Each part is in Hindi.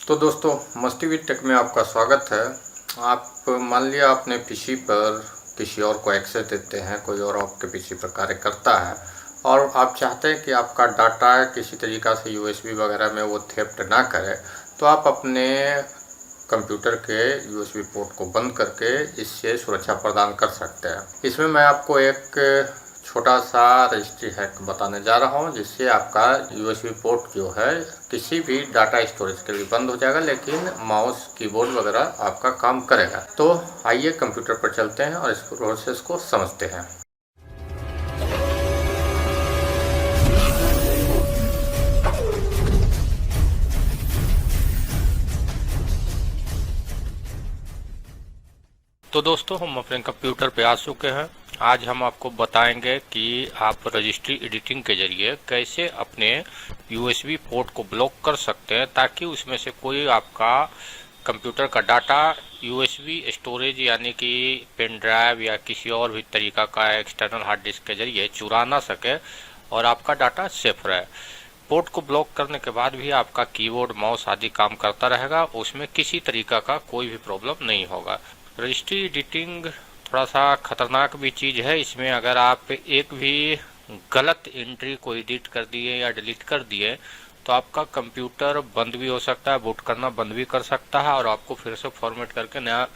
तो दोस्तों, मस्ती विद टेक में आपका स्वागत है। आप मान लिया आपने पीसी पर किसी और को एक्सेस देते हैं, कोई और आपके पीसी पर कार्य करता है और आप चाहते हैं कि आपका डाटा किसी तरीक़ा से यूएसबी वगैरह में वो थेफ्ट ना करे, तो आप अपने कंप्यूटर के यूएसबी पोर्ट को बंद करके इससे सुरक्षा प्रदान कर सकते हैं। इसमें मैं आपको एक छोटा सा रजिस्ट्री हैक बताने जा रहा हूं, जिससे आपका यूएसबी पोर्ट जो है किसी भी डाटा स्टोरेज के लिए बंद हो जाएगा, लेकिन माउस कीबोर्ड वगैरह आपका काम करेगा। तो आइए कंप्यूटर पर चलते हैं और इस प्रोसेस को समझते हैं। तो दोस्तों, हम अपने कंप्यूटर पे आ चुके हैं। आज हम आपको बताएंगे कि आप रजिस्ट्री एडिटिंग के जरिए कैसे अपने यूएसबी पोर्ट को ब्लॉक कर सकते हैं, ताकि उसमें से कोई आपका कंप्यूटर का डाटा यूएसबी स्टोरेज यानी कि पेन ड्राइव या किसी और भी तरीका का एक्सटर्नल हार्ड डिस्क के जरिए चुरा ना सके और आपका डाटा सेफ रहे। पोर्ट को ब्लॉक करने के बाद भी आपका कीबोर्ड, माउस आदि काम करता रहेगा, उसमें किसी तरीका का कोई भी प्रॉब्लम नहीं होगा। रजिस्ट्री एडिटिंग थोड़ा सा खतरनाक भी चीज़ है। इसमें अगर आप एक भी गलत एंट्री को एडिट कर दिए या डिलीट कर दिए तो आपका कंप्यूटर बंद भी हो सकता है, बूट करना बंद भी कर सकता है और आपको फिर से फॉर्मेट करके नया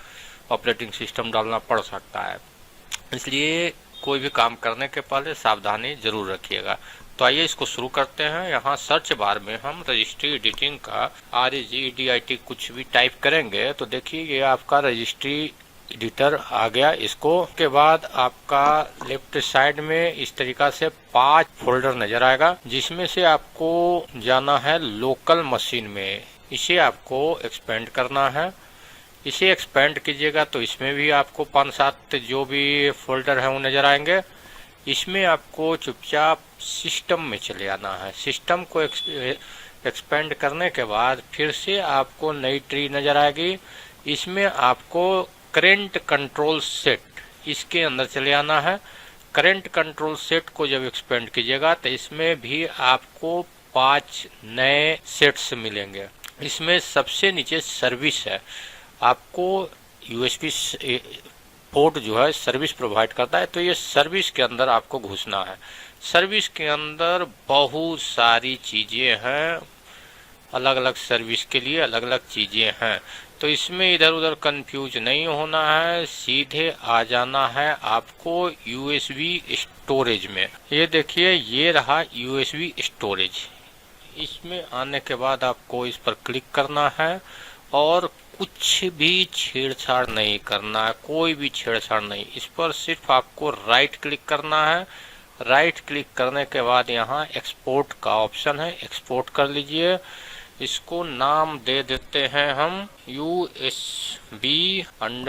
ऑपरेटिंग सिस्टम डालना पड़ सकता है। इसलिए कोई भी काम करने के पहले सावधानी जरूर रखिएगा। तो आइए इसको शुरू करते हैं। यहाँ सर्च बार में हम रजिस्ट्री एडिटिंग का REGEDIT कुछ भी टाइप करेंगे तो देखिए ये आपका रजिस्ट्री एडिटर आ गया। इसको के बाद आपका लेफ्ट साइड में इस तरीका से 5 फोल्डर नजर आएगा, जिसमें से आपको जाना है लोकल मशीन में। इसे आपको एक्सपेंड करना है। इसे एक्सपेंड कीजिएगा तो इसमें भी आपको 5-7 जो भी फोल्डर है वो नजर आएंगे। इसमें आपको चुपचाप सिस्टम में चले आना है। सिस्टम को एक्सपेंड करने के बाद फिर से आपको नई ट्री नजर आएगी। इसमें आपको करेंट कंट्रोल सेट, इसके अंदर चले आना है। करेंट कंट्रोल सेट को जब एक्सपेंड कीजिएगा तो इसमें भी आपको 5 नए सेट्स मिलेंगे। इसमें सबसे नीचे सर्विस है। आपको यूएसबी पोर्ट जो है सर्विस प्रोवाइड करता है, तो ये सर्विस के अंदर आपको घुसना है। सर्विस के अंदर बहुत सारी चीजें हैं, अलग अलग सर्विस के लिए अलग अलग चीजें हैं, तो इसमें इधर उधर कंफ्यूज नहीं होना है, सीधे आ जाना है आपको यूएसबी स्टोरेज में। ये देखिए, ये रहा यूएसबी स्टोरेज। इसमें आने के बाद आपको इस पर क्लिक करना है और कुछ भी छेड़छाड़ नहीं करना है, कोई भी छेड़छाड़ नहीं। इस पर सिर्फ आपको राइट क्लिक करना है। राइट क्लिक करने के बाद यहाँ एक्सपोर्ट का ऑप्शन है, एक्सपोर्ट कर लीजिए। इसको नाम दे देते हैं हम USB_ON,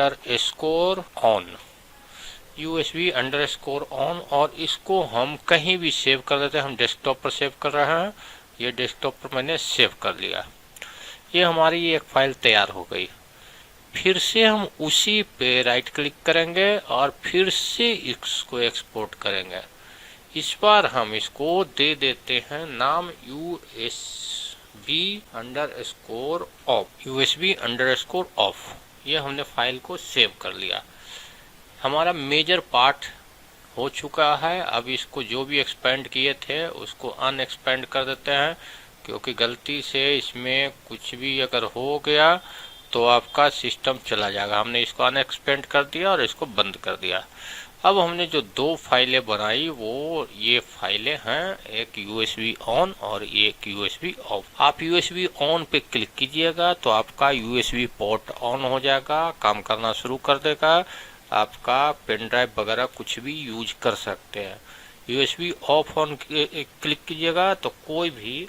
USB_ON, और इसको हम कहीं भी सेव कर देते हैं। हम डेस्कटॉप पर सेव कर रहे हैं। ये डेस्कटॉप पर मैंने सेव कर लिया। ये हमारी एक फाइल तैयार हो गई। फिर से हम उसी पे राइट क्लिक करेंगे और फिर से इसको एक्सपोर्ट करेंगे। इस बार हम इसको दे देते हैं नाम USB_OFF। ये हमने फाइल को सेव कर लिया। हमारा मेजर पार्ट हो चुका है। अब इसको जो भी एक्सपेंड किए थे उसको अनएक्सपेंड कर देते हैं, क्योंकि गलती से इसमें कुछ भी अगर हो गया तो आपका सिस्टम चला जाएगा। हमने इसको अनएक्सपेंड कर दिया और इसको बंद कर दिया। अब हमने जो 2 फाइलें बनाई वो ये फाइलें हैं, एक USB ऑन और एक USB ऑफ। आप USB ऑन पे क्लिक कीजिएगा तो आपका USB पोर्ट ऑन हो जाएगा, काम करना शुरू कर देगा। आपका पेन ड्राइव वगैरह कुछ भी यूज कर सकते हैं। USB ऑफ ऑन क्लिक कीजिएगा तो कोई भी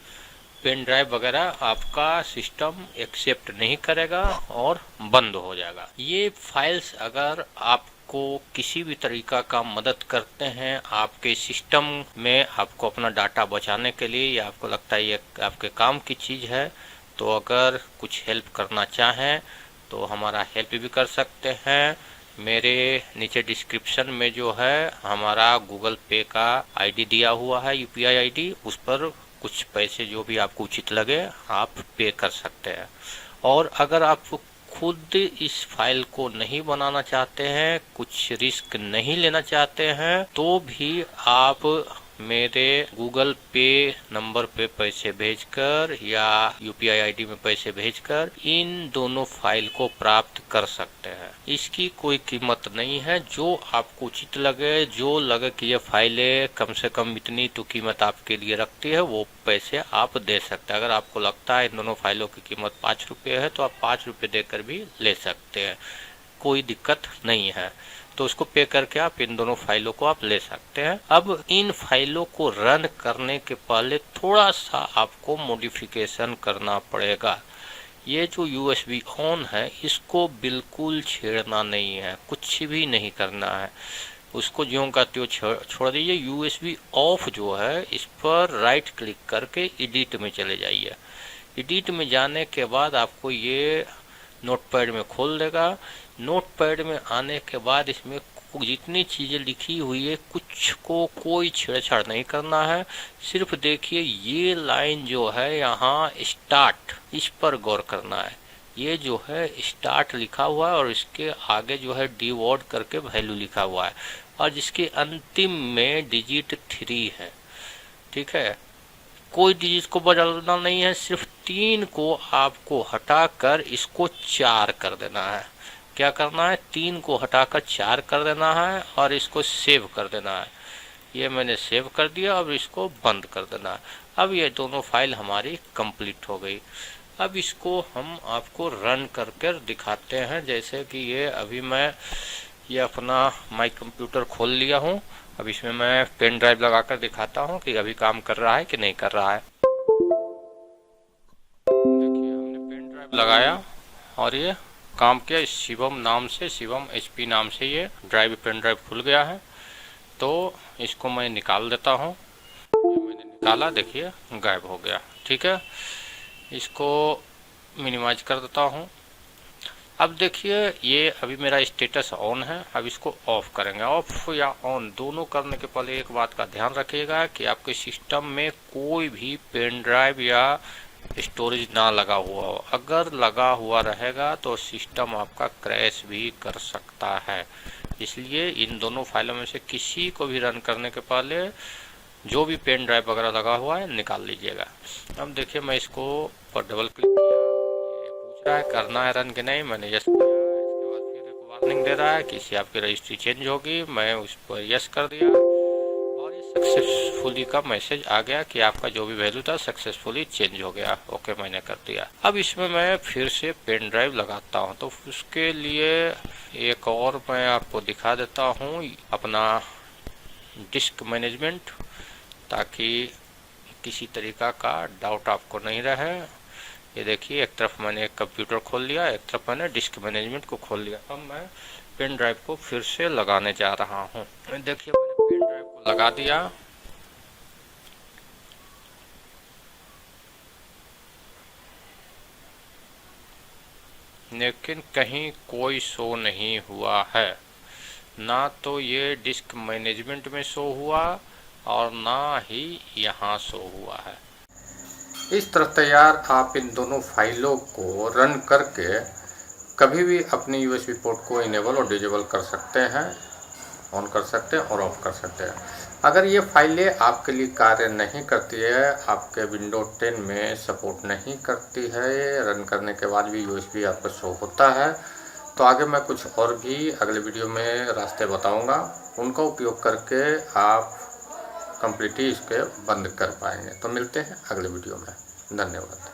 पेन ड्राइव वगैरह आपका सिस्टम एक्सेप्ट नहीं करेगा और बंद हो जाएगा। ये फाइल्स अगर आपको किसी भी तरीका का मदद करते हैं आपके सिस्टम में, आपको अपना डाटा बचाने के लिए, या आपको लगता है ये आपके काम की चीज़ है, तो अगर कुछ हेल्प करना चाहें तो हमारा हेल्प भी कर सकते हैं। मेरे नीचे डिस्क्रिप्शन में जो है हमारा गूगल पे का ID दिया हुआ है, UPI ID, उस पर कुछ पैसे जो भी आपको उचित लगे आप पे कर सकते हैं। और अगर आप खुद इस फाइल को नहीं बनाना चाहते हैं, कुछ रिस्क नहीं लेना चाहते हैं, तो भी आप मेरे गूगल पे नंबर पे पैसे भेजकर या यूपीआई आईडी में पैसे भेजकर इन दोनों फाइल को प्राप्त कर सकते हैं। इसकी कोई कीमत नहीं है, जो आपको उचित लगे, जो लगे कि ये फाइलें कम से कम इतनी तो कीमत आपके लिए रखती है, वो पैसे आप दे सकते हैं। अगर आपको लगता है इन दोनों फाइलों की कीमत 5 रुपये है तो आप 5 रुपये देकर भी ले सकते हैं, कोई दिक्कत नहीं है। तो उसको पे करके आप इन दोनों फाइलों को आप ले सकते हैं। अब इन फाइलों को रन करने के पहले थोड़ा सा आपको मॉडिफिकेशन करना पड़ेगा। ये जो यूएसबी ऑन है इसको बिल्कुल छेड़ना नहीं है, कुछ भी नहीं करना है, उसको ज्यों का त्यों छोड़ दीजिए। यूएसबी ऑफ जो है इस पर राइट क्लिक करके एडिट में चले जाइए। एडिट में जाने के बाद आपको ये नोटपैड में खोल देगा। नोटपैड में आने के बाद इसमें जितनी चीज़ें लिखी हुई है कुछ को कोई छेड़छाड़ नहीं करना है। सिर्फ देखिए ये लाइन जो है यहाँ स्टार्ट, इस पर गौर करना है। ये जो है स्टार्ट लिखा हुआ है और इसके आगे जो है डीवर्ड करके वैल्यू लिखा हुआ है और जिसके अंतिम में डिजिट 3 है। ठीक है, कोई डिजिट को बदलना नहीं है, सिर्फ 3 को आपको हटाकर इसको 4 कर देना है। क्या करना है, 3 को हटाकर 4 कर देना है और इसको सेव कर देना है। ये मैंने सेव कर दिया, अब इसको बंद कर देना है। अब ये दोनों फाइल हमारी कंप्लीट हो गई। अब इसको हम आपको रन करके दिखाते हैं। जैसे कि ये अभी मैं ये अपना माई कंप्यूटर खोल लिया हूँ। अब इसमें मैं पेन ड्राइव लगाकर दिखाता हूँ कि अभी काम कर रहा है कि नहीं कर रहा है। देखिए हमने पेन ड्राइव लगाया और ये काम किया। इस शिवम नाम से, शिवम एचपी नाम से ये पेन ड्राइव खुल गया है। तो इसको मैं निकाल देता हूँ। मैंने निकाला, देखिए गायब हो गया। ठीक है, इसको मिनिमाइज कर देता हूँ। अब देखिए ये अभी मेरा स्टेटस ऑन है। अब इसको ऑफ करेंगे। ऑफ या ऑन दोनों करने के पहले एक बात का ध्यान रखिएगा कि आपके सिस्टम में कोई भी पेन ड्राइव या स्टोरेज ना लगा हुआ हो। अगर लगा हुआ रहेगा तो सिस्टम आपका क्रैश भी कर सकता है। इसलिए इन दोनों फाइलों में से किसी को भी रन करने के पहले जो भी पेन ड्राइव वगैरह लगा हुआ है निकाल लीजिएगा। अब देखिए मैं इसको पर डबल क्लिक किया, ये पूछ रहा है करना है रन कि नहीं। मैंने यस किया। इसके बाद फिर एक वार्निंग दे रहा है कि इससे आपकी रजिस्ट्री चेंज होगी। मैं उस पर यस कर दिया और ये सक्सेसफुली का मैसेज आ गया कि आपका जो भी वैल्यू था सक्सेसफुली चेंज हो गया। ओके मैंने कर दिया। अब इसमें मैं फिर से पेन ड्राइव लगाता हूँ। तो उसके लिए एक और मैं आपको दिखा देता हूँ अपना डिस्क मैनेजमेंट, ताकि किसी तरीका का डाउट आपको नहीं रहे। ये देखिए एक तरफ मैंने एक कंप्यूटर खोल लिया, एक तरफ मैंने डिस्क मैनेजमेंट को खोल लिया। अब मैं पेन ड्राइव को फिर से लगाने जा रहा हूँ। देखिए मैंने पेन ड्राइव को लगा दिया। लेकिन कहीं कोई शो नहीं हुआ है, ना तो ये डिस्क मैनेजमेंट में शो हुआ और ना ही यहाँ शो हुआ है। इस तरह तैयार आप इन दोनों फाइलों को रन करके कभी भी अपनी यूएसबी पोर्ट को इनेबल और डिसेबल कर सकते हैं, ऑन कर सकते हैं और ऑफ कर सकते हैं। अगर ये फाइलें आपके लिए कार्य नहीं करती है, आपके विंडो 10 में सपोर्ट नहीं करती है, रन करने के बाद भी यूएसबी आपका शो होता है, तो आगे मैं कुछ और भी अगले वीडियो में रास्ते बताऊंगा। उनका उपयोग करके आप कंप्लीटली इसके बंद कर पाएंगे। तो मिलते हैं अगले वीडियो में। धन्यवाद।